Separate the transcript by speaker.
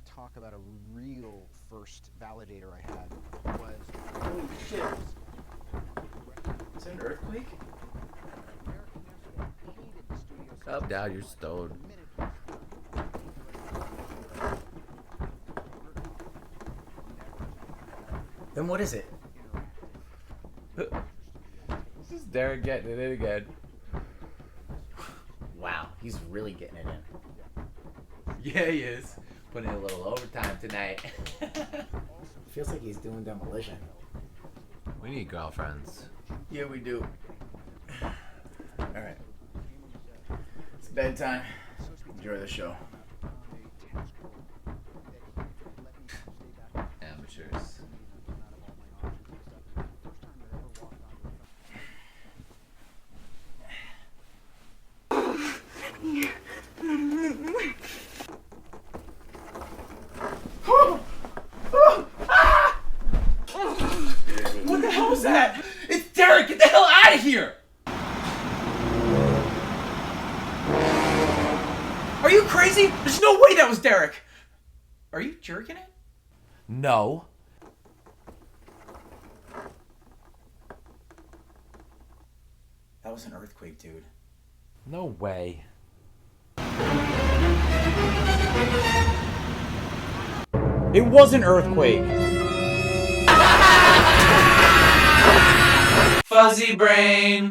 Speaker 1: want to talk about a real first validator I had was...
Speaker 2: Holy shit. Is it an earthquake?
Speaker 3: Calm down, you're stoned.
Speaker 2: Then what is it?
Speaker 3: This is Derek getting it in again.
Speaker 2: Wow, he's really getting it in.
Speaker 3: Yeah, he is. Putting in a little overtime tonight.
Speaker 2: Feels like he's doing demolition.
Speaker 3: We need girlfriends.
Speaker 2: Yeah, we do. Alright. It's bedtime. Enjoy the show.
Speaker 3: Amateurs.
Speaker 2: What the hell was that? It's Derek! Get the hell out of here! Are you crazy? There's no way that was Derek! Are you jerking it?
Speaker 3: No.
Speaker 2: That was an earthquake, dude.
Speaker 3: No way.
Speaker 2: It was an earthquake! Fuzzy brain!